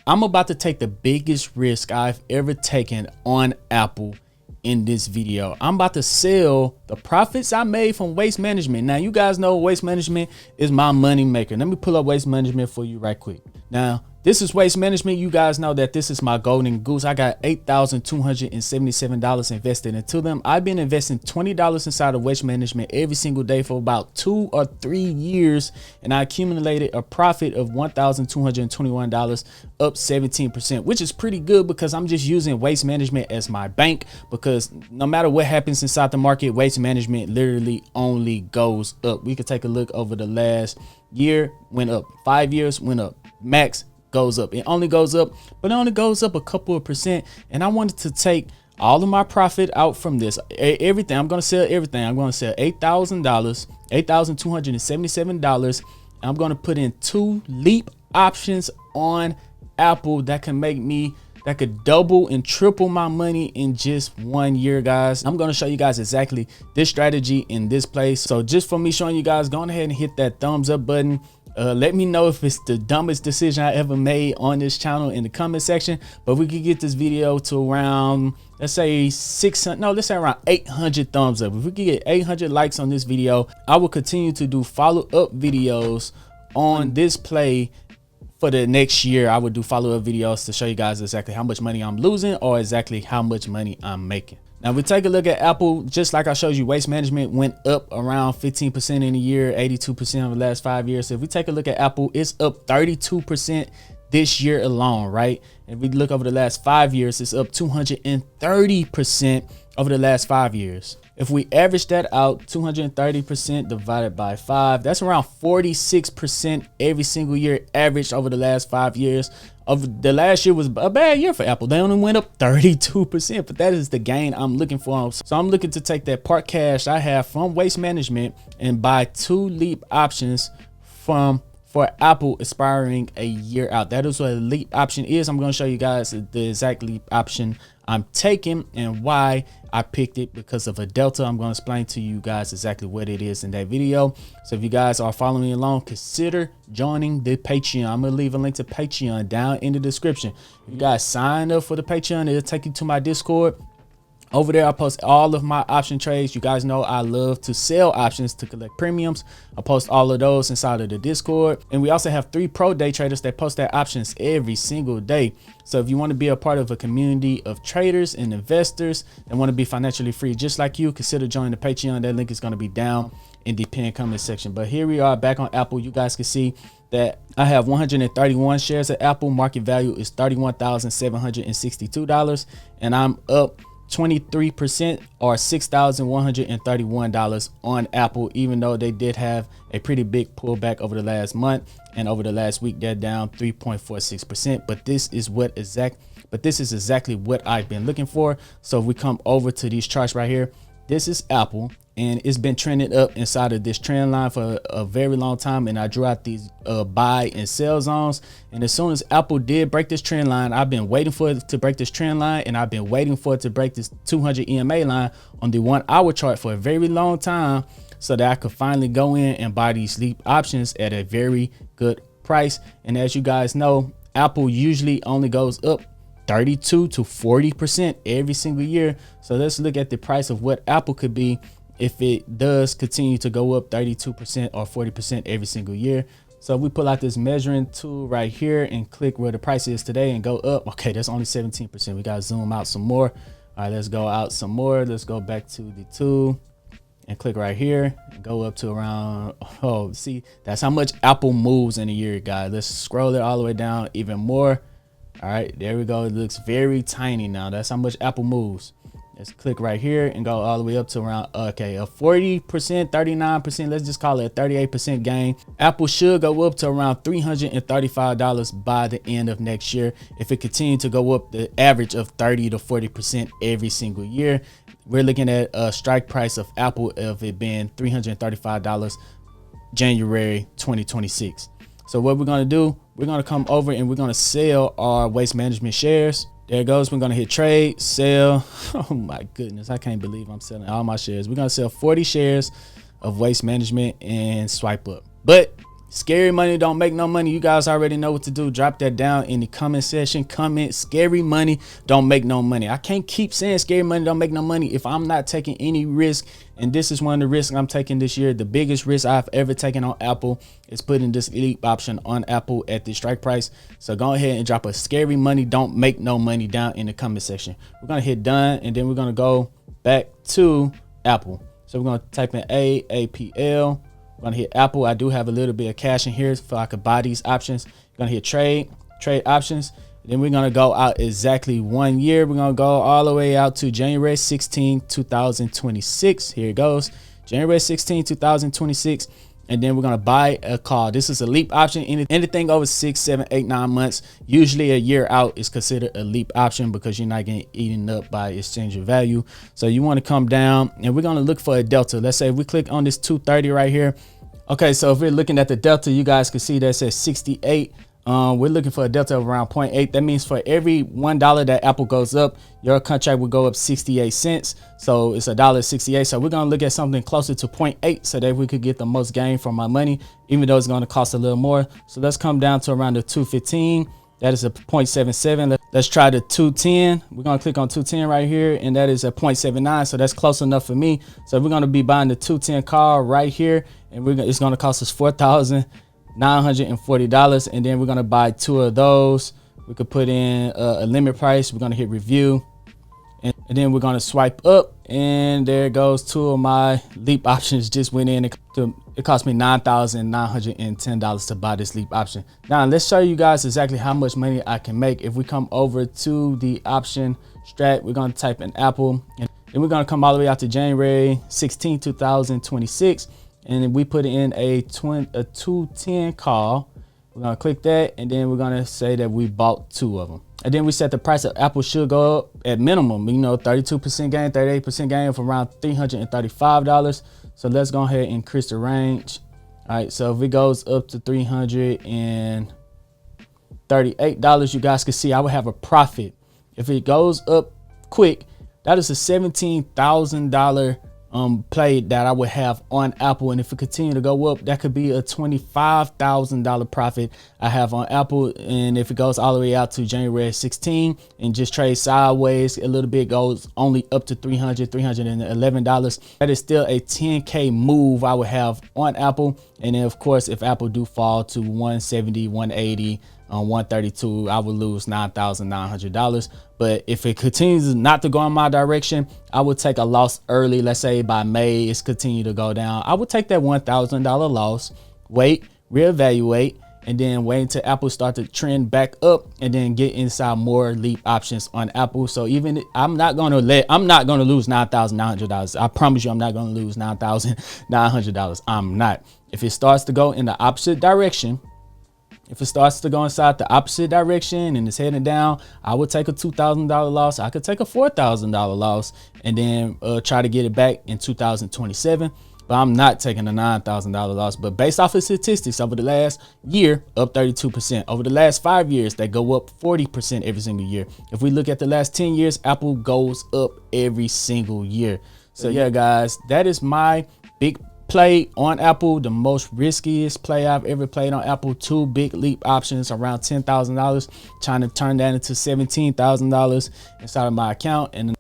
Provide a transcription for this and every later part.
I'm about to take the biggest risk I've ever taken on Apple in this video. I'm about to sell the profits I made from Waste Management. Now, you guys know Waste Management is my money maker. Let me pull up Waste Management for you right quick. Now, this is Waste Management. You guys know that this is my golden goose. I got $8,277 invested into them. I've been investing $20 inside of Waste Management every single day for about 2 or 3 years, and I accumulated a profit of $1,221, up 17%, which is pretty good because I'm just using Waste Management as my bank, because no matter what happens inside the market, Waste Management literally only goes up. We could take a look over the last year, went up. 5 years, went up. Max goes up. It only goes up, but it only goes up a couple of percent. And I wanted to take all of my profit out from this. Everything. I'm going to sell everything. I'm going to sell $8,277. I'm going to put in 2 leap options on Apple that can make me, that could double and triple my money in just 1 year, guys. I'm going to show you guys exactly this strategy in this place. So just for me showing you guys, go ahead and hit that thumbs up button. Let me know if it's the dumbest decision I ever made on this channel in the comment section. But we could get this video to around, let's say 600, no, let's say around 800 thumbs up. If we could get 800 likes on this video, I will continue to do follow-up videos on this play. For the next year, I would do follow-up videos to show you guys exactly how much money I'm losing or exactly how much money I'm making. Now, we take a look at Apple. Just like I showed you, Waste Management went up around 15% in a year, 82% over the last 5 years. So if we take a look at Apple, it's up 32% this year alone, right? If we look over the last 5 years, it's up 230% over the last 5 years. If we average that out, 230% divided by 5, that's around 46% every single year averaged over the last 5 years. Of the last year was a bad year for Apple. They only went up 32%, but that is the gain I'm looking for. So I'm looking to take that part cash I have from Waste Management and buy 2 leap options for Apple expiring a year out. That is what a leap option is. I'm going to show you guys the exact leap option I'm taking and why I picked it because of a delta. I'm going to explain to you guys exactly what it is in that video. So if you guys are following along, consider joining the Patreon. I'm going to leave a link to Patreon down in the description. If you guys sign up for the Patreon, it'll take you to my Discord. Over there, I post all of my option trades. You guys know I love to sell options to collect premiums. I post all of those inside of the Discord. And we also have 3 pro day traders that post their options every single day. So if you want to be a part of a community of traders and investors that want to be financially free just like you, consider joining the Patreon. That link is going to be down in the pinned comment section. But here we are back on Apple. You guys can see that I have 131 shares of Apple. Market value is $31,762. And I'm up 23% or $6,131 on Apple, even though they did have a pretty big pullback over the last month, and over the last week they're down 3.46%. But this is exactly what I've been looking for. So if we come over to these charts right here, this is Apple, and it's been trending up inside of this trend line for a very long time. And I drew out these buy and sell zones. And as soon as Apple did break this trend line, I've been waiting for it to break this trend line, and I've been waiting for it to break this 200 EMA line on the 1 hour chart for a very long time, so that I could finally go in and buy these leap options at a very good price. And as you guys know, Apple usually only goes up 32 to 40% every single year. So let's look at the price of what Apple could be if it does continue to go up 32% or 40% every single year. So we pull out this measuring tool right here and click where the price is today and go up. Okay, that's only 17%. We got to zoom out some more. All right, let's go out some more. Let's go back to the tool and click right here and go up to around, oh, see, that's how much Apple moves in a year, guys. Let's scroll it all the way down even more. All right, there we go. It looks very tiny now. That's how much Apple moves. Let's click right here and go all the way up to around, okay, a 40%, 39%. Let's just call it a 38% gain. Apple should go up to around $335 by the end of next year if it continues to go up the average of 30 to 40% every single year. We're looking at a strike price of Apple of it being $335 January 2026. So what we're going to do, we're going to come over and we're going to sell our Waste Management shares. There it goes. We're going to hit trade, sell. Oh my goodness. I can't believe I'm selling all my shares. We're going to sell 40 shares of Waste Management and swipe up. But Scary money don't make no money. You guys already know what to do. Drop that down in the comment section. Comment scary money don't make no money. I can't keep saying scary money don't make no money if I'm not taking any risk. And this is one of the risks I'm taking this year. The biggest risk I've ever taken on Apple is putting this elite option on Apple at the strike price. So go ahead and drop a scary money don't make no money down in the comment section. We're going to hit done, and then we're going to go back to Apple. So we're going to type in AAPL. We're going to hit Apple. I do have a little bit of cash in here so I could buy these options. We're going to hit trade options. Then we're going to go out exactly 1 year. We're going to go all the way out to January 16, 2026. Here it goes. January 16, 2026. And then we're going to buy a call. This is a leap option. Anything over 6, 7, 8, 9 months, usually a year out, is considered a leap option because you're not getting eaten up by exchange of value. So you want to come down, and we're going to look for a delta. Let's say if we click on this 230 right here. Okay, so if we're looking at the delta, you guys can see that says 68. We're looking for a delta of around 0.8. That means for every $1 that Apple goes up, your contract will go up 68 cents. So it's $1.68. So we're going to look at something closer to 0.8 so that we could get the most gain from our money, even though it's going to cost a little more. So let's come down to around the 215. That is a 0.77. Let's try the 210. We're going to click on 210 right here, and that is a 0.79. So that's close enough for me. So we're going to be buying the 210 car right here, and it's going to cost us $4,940. And then we're going to buy 2 of those. We could put in a limit price. We're going to hit review, and then we're going to swipe up, and there goes 2 of my leap options just went in. It cost me $9,910 to buy this leap option. Now let's show you guys exactly how much money I can make. If we come over to the option strat, we're going to type in Apple, and then we're going to come all the way out to January 16, 2026. And then we put in a 210 call. We're going to click that, and then we're going to say that we bought 2 of them. And then we set the price of Apple should go up at minimum, 32% gain, 38% gain of around $335. So let's go ahead and increase the range. All right, so if it goes up to $338, you guys can see I would have a profit. If it goes up quick, that is a $17,000 play that I would have on Apple. And if it continue to go up, that could be a $25,000 profit I have on Apple. And if it goes all the way out to January 16 and just trade sideways a little bit, goes only up to $311, that is still a 10K move I would have on Apple. And then of course, if Apple do fall to 170, 180, 132, I would lose $9,900. But if it continues not to go in my direction, I would take a loss early. Let's say by May it's continue to go down, I would take that $1,000 loss, wait, reevaluate, and then wait until Apple start to trend back up, and then get inside more leap options on Apple. So even I'm not going to lose $9,900. I promise you I'm not going to lose $9,900. I'm not. If it starts to go in the opposite direction, if it starts to go inside the opposite direction and it's heading down, I would take a $2,000 loss. I could take a $4,000 loss, and then try to get it back in 2027. But I'm not taking a $9,000 loss. But based off of statistics over the last year, up 32%. Over the last 5 years, they go up 40% every single year. If we look at the last 10 years, Apple goes up every single year. So yeah, guys, that is my big play on Apple, the most riskiest play I've ever played on Apple. 2 big leap options around $10,000, trying to turn that into $17,000 inside of my account. And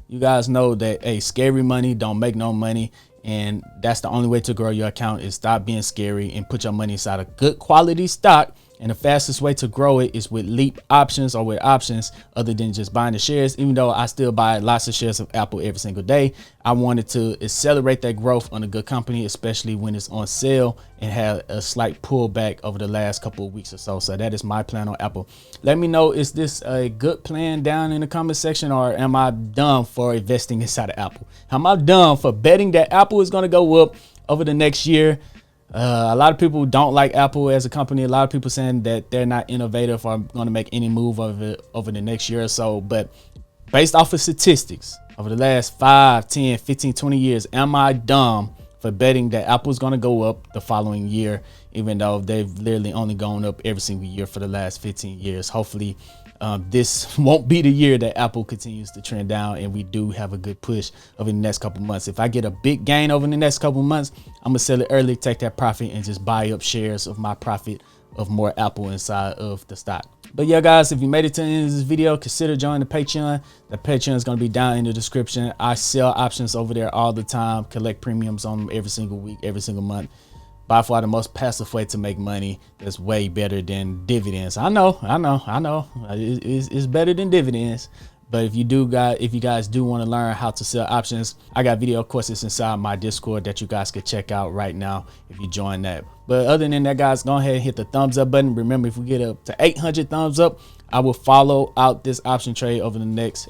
you guys know that scary money don't make no money, and that's the only way to grow your account is stop being scary and put your money inside a good quality stock. And the fastest way to grow it is with leap options, or with options other than just buying the shares. Even though I still buy lots of shares of Apple every single day, I wanted to accelerate that growth on a good company, especially when it's on sale and had a slight pullback over the last couple of weeks or so. So that is my plan on Apple. Let me know, is this a good plan down in the comment section, or am I dumb for investing inside of Apple? Am I dumb for betting that Apple is going to go up over the next year? A lot of people don't like Apple as a company. A lot of people saying that they're not innovative or going to make any move over the next year or so. But based off of statistics over the last 5, 10, 15, 20 years, am I dumb for betting that Apple's going to go up the following year even though they've literally only gone up every single year for the last 15 years. Hopefully this won't be the year that Apple continues to trend down and we do have a good push over the next couple months. If I get a big gain over the next couple months, I'm gonna sell it early, take that profit, and just buy up shares of my profit of more Apple inside of the stock. But yeah, guys, if you made it to the end of this video, consider joining the Patreon. The Patreon is going to be down in the description. I sell options over there all the time, collect premiums on them every single week, every single month. By far the most passive way to make money. That's way better than dividends. I know. It's better than dividends. But if you guys do want to learn how to sell options, I got video courses inside my Discord that you guys could check out right now if you join that. But other than that, guys, go ahead and hit the thumbs up button. Remember, if we get up to 800 thumbs up, I will follow out this option trade over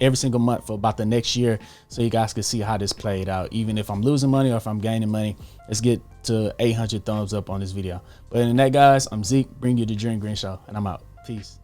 every single month for about the next year, so you guys can see how this played out. Even if I'm losing money or if I'm gaining money, let's get to 800 thumbs up on this video. But other than that, guys, I'm Zeke, bring you the Dream Green Show, and I'm out. Peace.